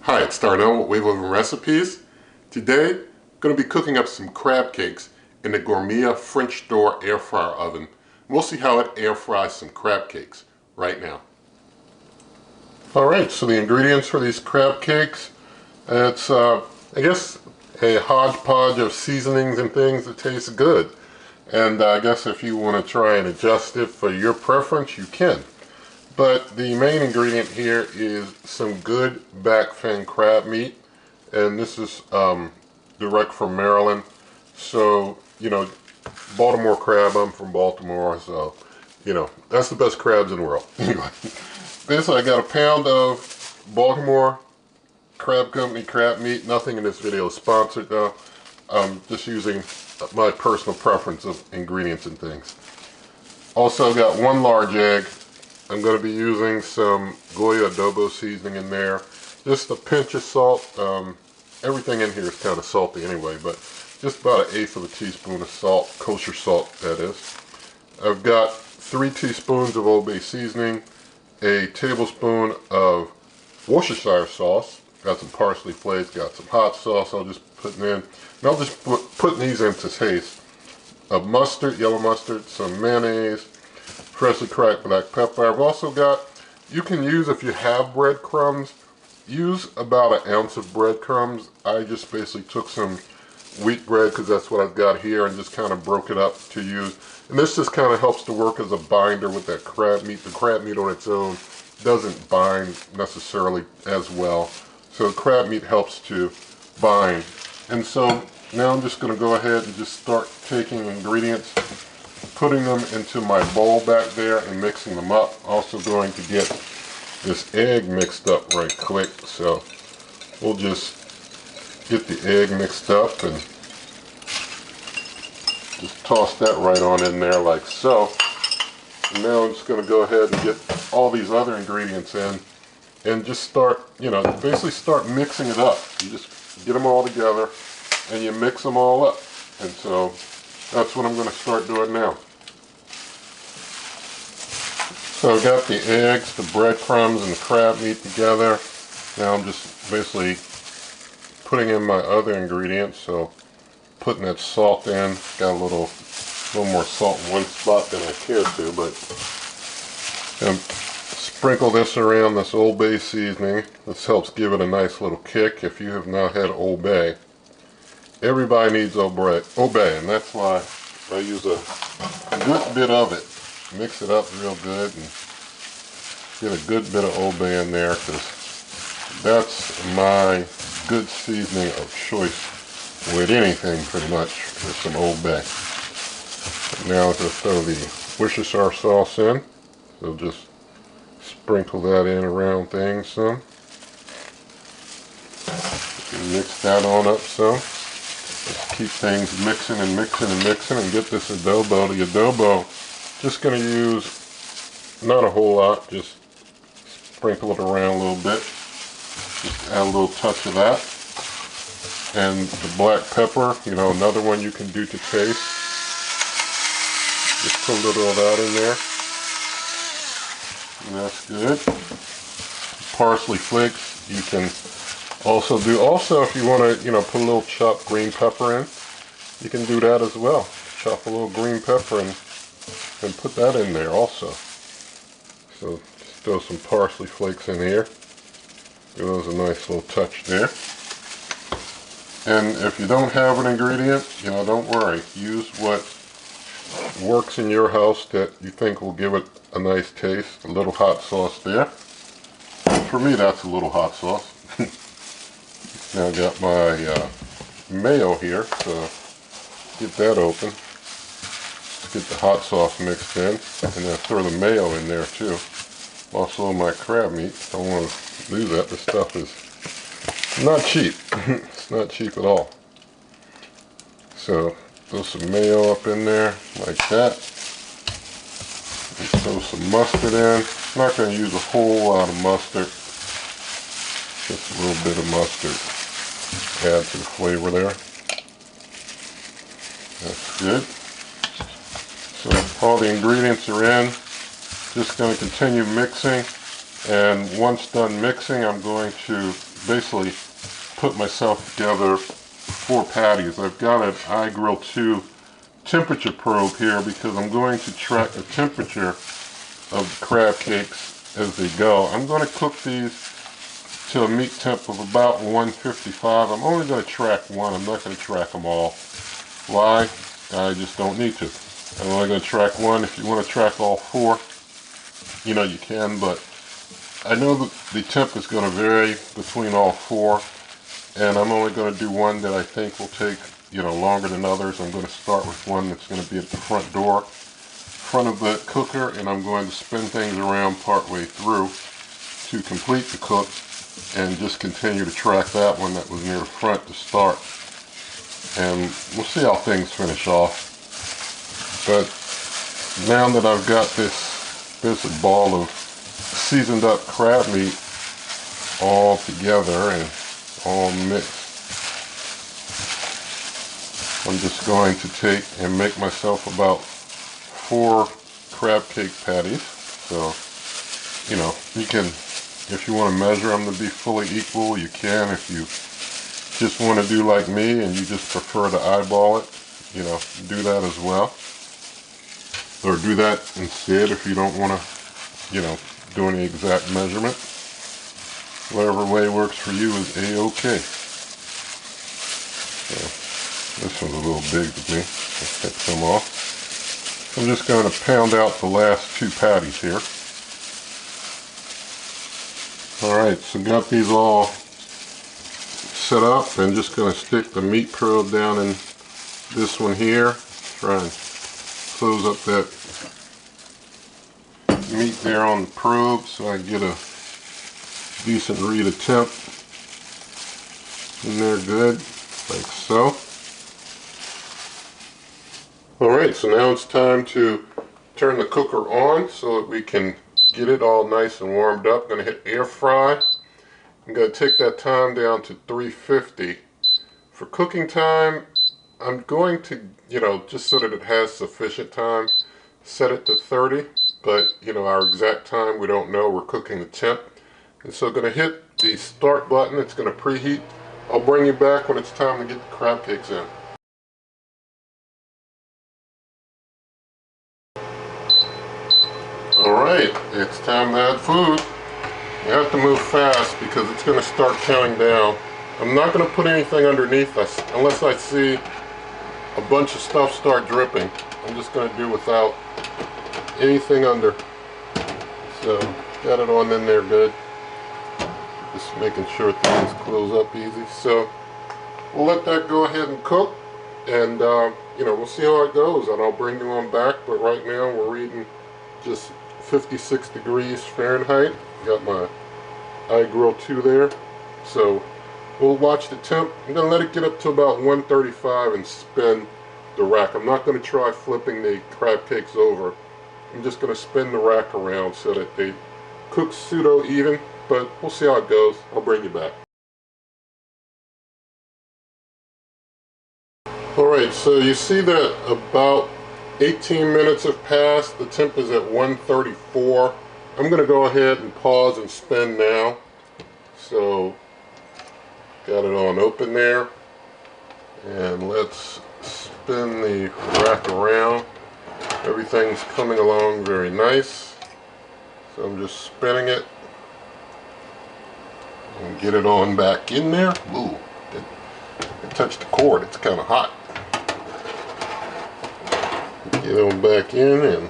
Hi, it's Darnell with We Live in Recipes. Today, I'm going to be cooking up some crab cakes in the Gourmia French Door air fryer oven. We'll see how it air fries some crab cakes right now. Alright, so the ingredients for these crab cakes, it's I guess a hodgepodge of seasonings and things that taste good. And I guess if you want to try and adjust it for your preference, you can. But the main ingredient here is some good back fin crab meat, and this is direct from Maryland. So, you know, Baltimore crab, I'm from Baltimore, so, you know, that's the best crabs in the world. Anyway, this, I got a pound of Baltimore Crab Company crab meat. Nothing in this video is sponsored though. I'm just using my personal preference of ingredients and things. Also got one large egg. I'm going to be using some Goya adobo seasoning in there. Just a pinch of salt. Everything in here is kind of salty anyway, but just about 1/8 of a teaspoon of salt, kosher salt that is. I've got 3 teaspoons of Old Bay seasoning, a tablespoon of Worcestershire sauce, got some parsley flakes, got some hot sauce I'll just put in. And I'll just put these into taste. Of mustard, yellow mustard, some mayonnaise, freshly cracked black pepper. I've also got, you can use, if you have breadcrumbs, use about 1 ounce of breadcrumbs. I just basically took some wheat bread, because that's what I've got here, and just kind of broke it up to use. And this just kind of helps to work as a binder with that crab meat. The crab meat on its own doesn't bind necessarily as well. So crab meat helps to bind. And so now I'm just going to go ahead and just start taking ingredients, putting them into my bowl back there and mixing them up. Also going to get this egg mixed up right quick. So we'll just get the egg mixed up and just toss that right on in there like so. And now I'm just going to go ahead and get all these other ingredients in and just start, you know, basically start mixing it up. You just get them all together and you mix them all up. And so that's what I'm going to start doing now. So I've got the eggs, the breadcrumbs, and the crab meat together. Now I'm just basically putting in my other ingredients. So putting that salt in. Got a little more salt in one spot than I care to, but sprinkle this around this Old Bay seasoning. This helps give it a nice little kick. If you have not had Old Bay, everybody needs Old Bay, and that's why I use a good bit of it. Mix it up real good and get a good bit of Old Bay in there, because that's my good seasoning of choice with anything pretty much, with some Old Bay. Now just throw the Worcestershire sauce in. So just sprinkle that in around things some. Mix that on up some. Just keep things mixing and mixing and mixing and get this adobo. The adobo, just going to use not a whole lot, just sprinkle it around a little bit. Just add a little touch of that. And the black pepper, you know, another one you can do to taste. Just put a little of that in there. And that's good. Parsley flakes you can also do. Also, if you want to, you know, put a little chopped green pepper in, you can do that as well. Chop a little green pepper and put that in there also. So just throw some parsley flakes in here. Give those a nice little touch there. And if you don't have an ingredient, you know, don't worry. Use what works in your house that you think will give it a nice taste. A little hot sauce there. For me, that's a little hot sauce. Now I got my mayo here, so get that open. Get the hot sauce mixed in, and then throw the mayo in there too. Also my crab meat. Don't want to lose that. This stuff is not cheap. It's not cheap at all. So throw some mayo up in there like that. And throw some mustard in. I'm not going to use a whole lot of mustard. Just a little bit of mustard. Add to the flavor there. That's good. So all the ingredients are in. Just going to continue mixing And once done mixing, I'm going to basically put myself together 4 patties. I've got an iGrill 2 temperature probe here because I'm going to track the temperature of the crab cakes as they go. I'm going to cook these to a meat temp of about 155. I'm only going to track one. I'm not going to track them all. Why? I just don't need to. I'm only going to track one. If you want to track all 4, you know, you can, but I know that the temp is going to vary between all 4, and I'm only going to do one that I think will take, you know, longer than others. I'm going to start with one that's going to be at the front door, front of the cooker, and I'm going to spin things around partway through to complete the cook, and just continue to track that one that was near the front to start. And we'll see how things finish off. But now that I've got this ball of seasoned up crab meat all together and all mixed, I'm just going to take and make myself about 4 crab cake patties. So, you know, you can, if you want to measure them to be fully equal, you can. If you just want to do like me and you just prefer to eyeball it, you know, do that as well. Or do that instead if you don't want to, you know, do any exact measurement. Whatever way works for you is a-okay. So, this one's a little big to me. Let's take some off. I'm just going to pound out the last 2 patties here. Alright, so got these all set up, and just going to stick the meat probe down in this one here. Try and close up that meat there on the probe so I get a decent read of temp in there, good, like so. Alright, so now it's time to turn the cooker on so that we can get it all nice and warmed up. I'm going to hit air fry. I'm going to take that time down to 350. For cooking time, I'm going to, you know, just so that it has sufficient time, set it to 30. But, you know, our exact time we don't know. We're cooking the temp. And so I'm going to hit the start button. It's going to preheat. I'll bring you back when it's time to get the crab cakes in. Alright, it's time to add food. You have to move fast because it's going to start counting down. I'm not going to put anything underneath us unless I see a bunch of stuff start dripping. I'm just going to do without anything under. So, got it on in there good. Just making sure things close up easy. So, we'll let that go ahead and cook. And, you know, we'll see how it goes. And I'll bring you on back. But right now, we're reading just 56 degrees Fahrenheit. Got my iGrill 2 there. So we'll watch the temp. I'm going to let it get up to about 135 and spin the rack. I'm not going to try flipping the crab cakes over. I'm just going to spin the rack around so that they cook pseudo even, but we'll see how it goes. I'll bring you back. Alright, so you see that about 18 minutes have passed. The temp is at 134. I'm going to go ahead and pause and spin now. So, got it on open there. And let's spin the rack around. Everything's coming along very nice. So I'm just spinning it. And get it on back in there. Ooh, it touched the cord. It's kind of hot. Get on back in and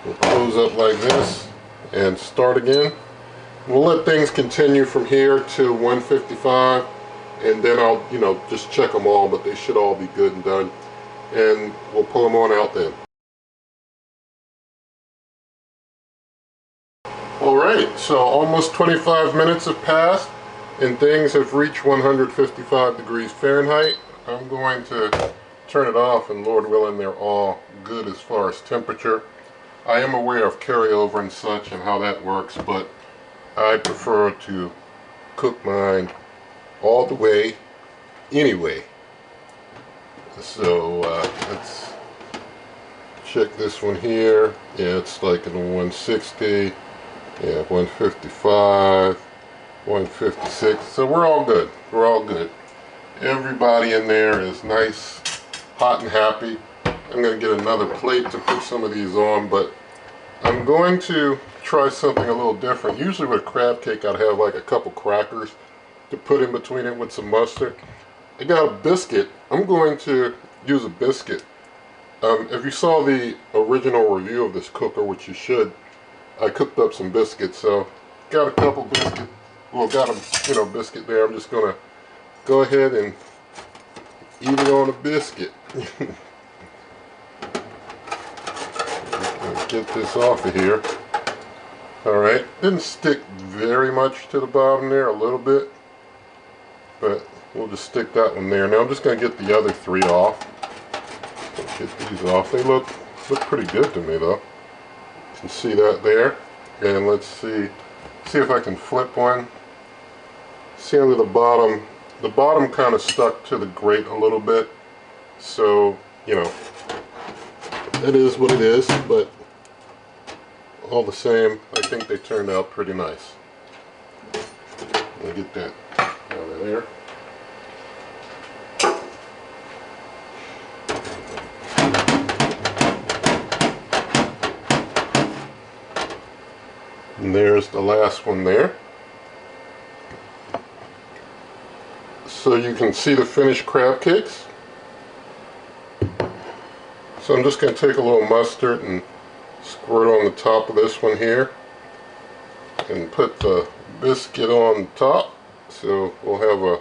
we'll close up like this and start again. We'll let things continue from here to 155, and then I'll, you know, just check them all, but they should all be good and done. And we'll pull them on out then. Alright, so almost 25 minutes have passed and things have reached 155 degrees Fahrenheit. I'm going to turn it off, and Lord willing they're all good as far as temperature. I am aware of carryover and such and how that works, but I prefer to cook mine all the way anyway. So let's check this one here. Yeah, it's like in 160. Yeah, 155, 156. So we're all good. We're all good. Everybody in there is nice, hot and happy. I'm going to get another plate to put some of these on, but I'm going to try something a little different. Usually with crab cake, I'd have like a couple crackers to put in between it with some mustard. I got a biscuit. I'm going to use a biscuit. If you saw the original review of this cooker, which you should, I cooked up some biscuits. So got a couple biscuits. Well, got a biscuit there. I'm just gonna go ahead and eat it on a biscuit. Get this off of here. Alright, didn't stick very much to the bottom there, a little bit, but we'll just stick that one there. Now I'm just going to get the other three off. Get these off. They look pretty good to me though. You can see that there. And let's see if I can flip one. See under the bottom kind of stuck to the grate a little bit. So, you know, it is what it is, but all the same, I think they turned out pretty nice. Let me get that out of there. And there's the last one there. So you can see the finished crab cakes. So I'm just going to take a little mustard and squirt on the top of this one here and put the biscuit on top. So we'll have a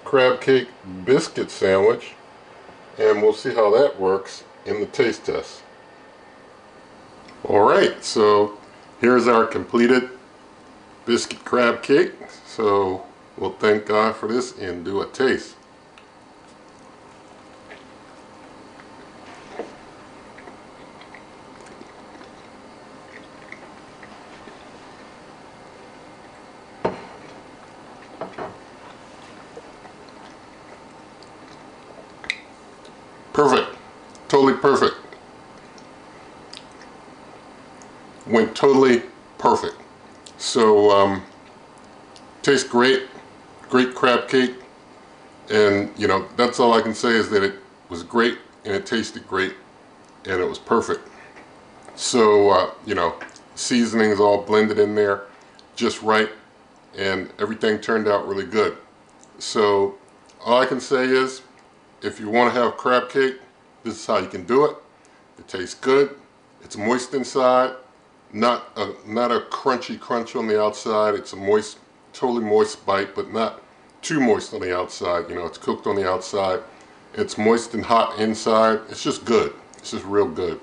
crab cake biscuit sandwich, and we'll see how that works in the taste test. Alright, so here's our completed biscuit crab cake. So we'll thank God for this and do a taste. Perfect. Totally perfect. Went totally perfect. So, tastes great. Great crab cake. And, you know, that's all I can say is that it was great and it tasted great and it was perfect. So, you know, seasonings all blended in there just right, and everything turned out really good. So, all I can say is, if you want to have crab cake, this is how you can do it. It tastes good. It's moist inside, not a crunchy crunch on the outside. It's a moist, totally moist bite, but not too moist on the outside. You know, it's cooked on the outside. It's moist and hot inside. It's just good. It's just real good.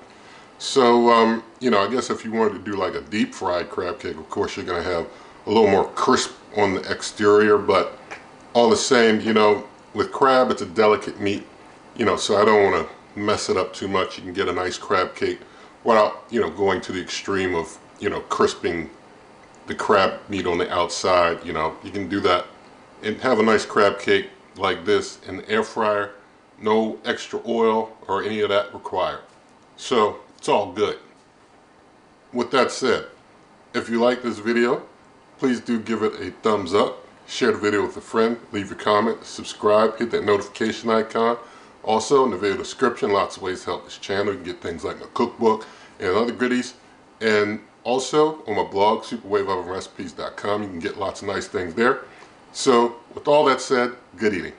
So, you know, I guess if you wanted to do like a deep fried crab cake, of course you're going to have a little more crisp on the exterior, but all the same, you know, with crab, it's a delicate meat, you know, so I don't want to mess it up too much. You can get a nice crab cake without, you know, going to the extreme of, you know, crisping the crab meat on the outside. You know, you can do that and have a nice crab cake like this in the air fryer. No extra oil or any of that required. So, it's all good. With that said, if you like this video, please do give it a thumbs up. Share the video with a friend, leave a comment, subscribe, hit that notification icon. Also, in the video description, lots of ways to help this channel. You can get things like my cookbook and other goodies. And also, on my blog, superwaveovenrecipes.com, you can get lots of nice things there. So, with all that said, good eating.